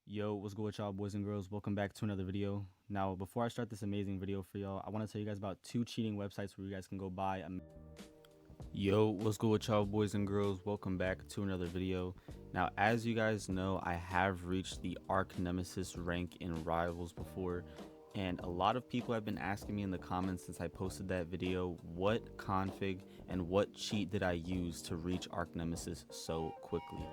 Yo, what's good with y'all boys and girls? Welcome back to another video. Now, before I start this amazing video for y'all, I want to tell you guys about two cheating websites where you guys can go buy. Yo, what's good with y'all boys and girls? Welcome back to another video. Now, as you guys know, I have reached the ARCHNEMESIS rank in Rivals before, and a lot of people have been asking me in the comments since I posted that video, what config and what cheat did I use to reach ARCHNEMESIS so quickly.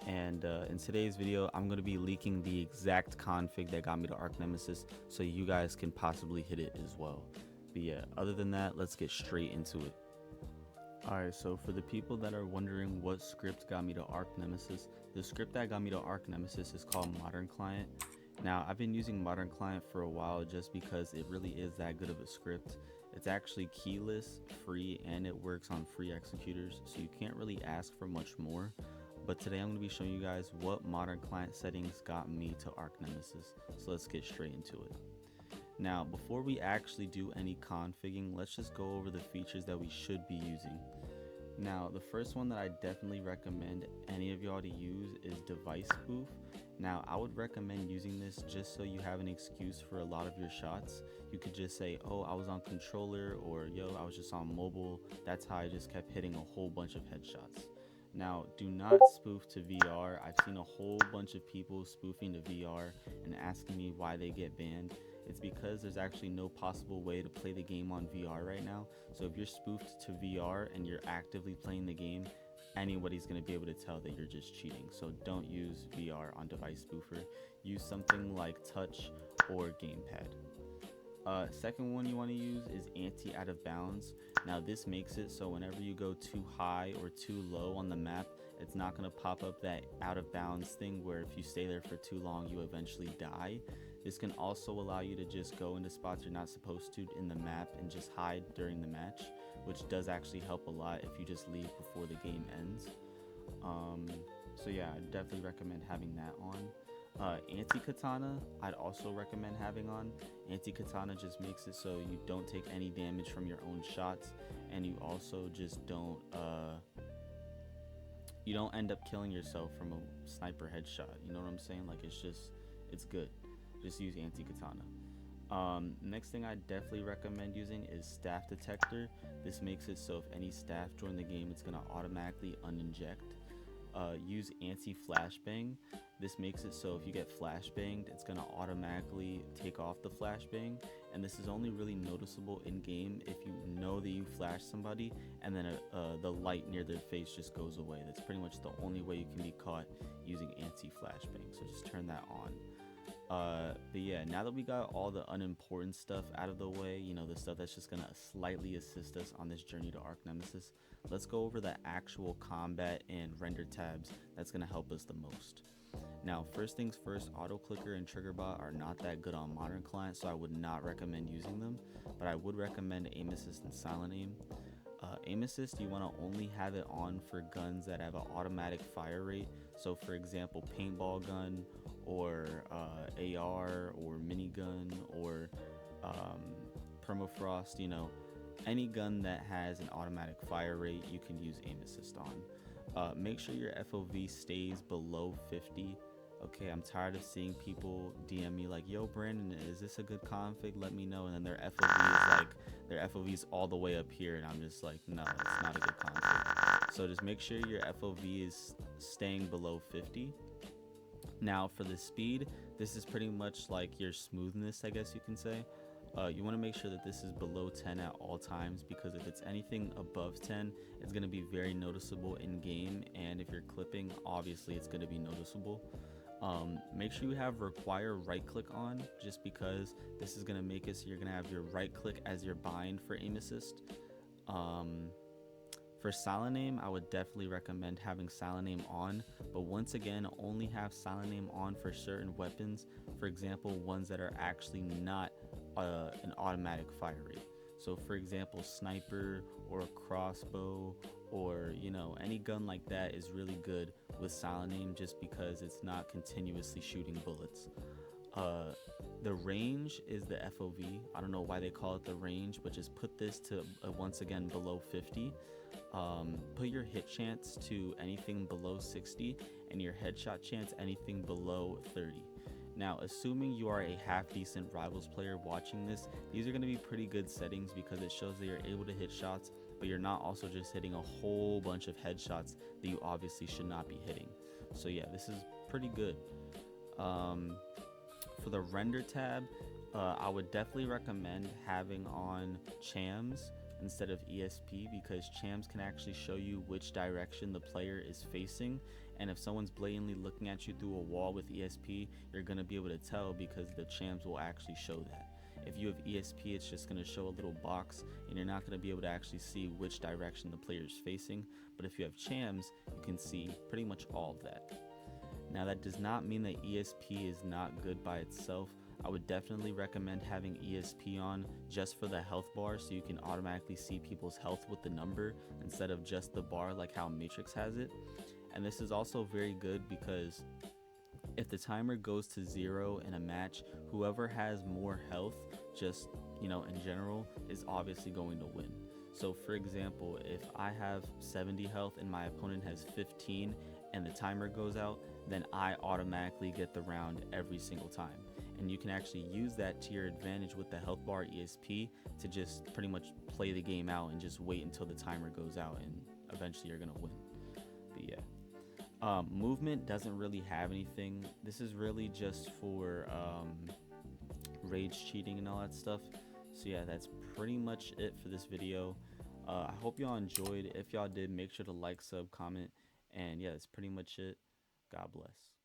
And in today's video, I'm going to be leaking the exact config that got me to ARCHNEMESIS so you guys can possibly hit it as well. But yeah, other than that, let's get straight into it. Alright, so for the people that are wondering what script got me to ARCHNEMESIS, the script that got me to ARCHNEMESIS is called Modern Client. Now, I've been using Modern Client for a while just because it really is that good of a script. It's actually keyless, free, and it works on free executors, so you can't really ask for much more. But today I'm going to be showing you guys what Modern Client settings got me to ARCHNEMESIS, so let's get straight into it. Now, before we actually do any configuring, let's just go over the features that we should be using. Now, the first one that I definitely recommend any of y'all to use is device spoof. Now, I would recommend using this just so you have an excuse for a lot of your shots. You could just say, oh, I was on controller, or yo, I was just on mobile. That's how I just kept hitting a whole bunch of headshots. Now, do not spoof to VR. I've seen a whole bunch of people spoofing to VR and asking me why they get banned. It's because there's actually no possible way to play the game on VR right now. So if you're spoofed to VR and you're actively playing the game, anybody's going to be able to tell that you're just cheating. So don't use VR on device spoofer. Use something like touch or gamepad. Second one you want to use is anti out of bounds. Now this makes it so whenever you go too high or too low on the map, it's not going to pop up that out of bounds thing where if you stay there for too long you eventually die. This can also allow you to just go into spots you're not supposed to in the map and just hide during the match, which does actually help a lot if you just leave before the game ends. So yeah, I definitely recommend having that on. Anti-katana, I'd also recommend having on. Anti-katana just makes it so you don't take any damage from your own shots, and you also just don't end up killing yourself from a sniper headshot. You know what I'm saying? Like it's good. Just use anti-katana. Next thing I definitely recommend using is staff detector. This makes it so if any staff join the game, it's gonna automatically uninject. Use anti-flashbang. This makes it so if you get flashbanged, it's going to automatically take off the flashbang, and this is only really noticeable in game if you know that you flash somebody and then the light near their face just goes away. That's pretty much the only way you can be caught using anti-flashbang, so just turn that on. But yeah, now that we got all the unimportant stuff out of the way, you know, the stuff that's just gonna slightly assist us on this journey to ARCHNEMESIS, let's go over the actual combat and render tabs that's gonna help us the most. Now, first things first, auto clicker and trigger bot are not that good on modern client, so I would not recommend using them, but I would recommend aim assist and silent aim. Aim assist, you want to only have it on for guns that have an automatic fire rate. So for example, paintball gun or AR or minigun or permafrost, you know, any gun that has an automatic fire rate, you can use aim assist on. Make sure your FOV stays below 50. Okay, I'm tired of seeing people DM me like, yo Brandon, is this a good config? Let me know. And then their FOV is all the way up here, and I'm just like, no, it's not a good config. So just make sure your FOV is staying below 50. Now for the speed, this is pretty much like your smoothness, I guess you can say. You want to make sure that this is below 10 at all times, because if it's anything above 10, it's going to be very noticeable in game, and if you're clipping, obviously it's going to be noticeable. Make sure you have require right click on, just because this is going to make it so you're going to have your right click as your bind for aim assist. For silent aim, I would definitely recommend having silent aim on, but once again, only have silent aim on for certain weapons. For example, ones that are actually not an automatic fire rate. So for example, sniper or a crossbow or, you know, any gun like that is really good with silent aim, just because it's not continuously shooting bullets. The range is the FOV. I don't know why they call it the range, but just put this to once again below 50. Put your hit chance to anything below 60 and your headshot chance anything below 30. Now, assuming you are a half decent Rivals player watching this, these are going to be pretty good settings because it shows that you're able to hit shots, but you're not also just hitting a whole bunch of headshots that you obviously should not be hitting. So yeah, this is pretty good. For the render tab, I would definitely recommend having on chams instead of ESP, because chams can actually show you which direction the player is facing, and if someone's blatantly looking at you through a wall with ESP, you're going to be able to tell because the chams will actually show that. If you have ESP, it's just going to show a little box and you're not going to be able to actually see which direction the player is facing, but if you have chams, you can see pretty much all of that. Now, that does not mean that ESP is not good by itself. I would definitely recommend having ESP on just for the health bar, so you can automatically see people's health with the number instead of just the bar like how Matrix has it. And this is also very good because if the timer goes to 0 in a match, whoever has more health, just, you know, in general, is obviously going to win. So for example, if I have 70 health and my opponent has 15 and the timer goes out, then I automatically get the round every single time. And you can actually use that to your advantage with the health bar ESP to just pretty much play the game out and just wait until the timer goes out, and eventually you're gonna win. But yeah, movement doesn't really have anything. This is really just for rage cheating and all that stuff. So yeah, that's pretty much it for this video. I hope y'all enjoyed. If y'all did, make sure to like, sub, comment, and yeah, that's pretty much it. God bless.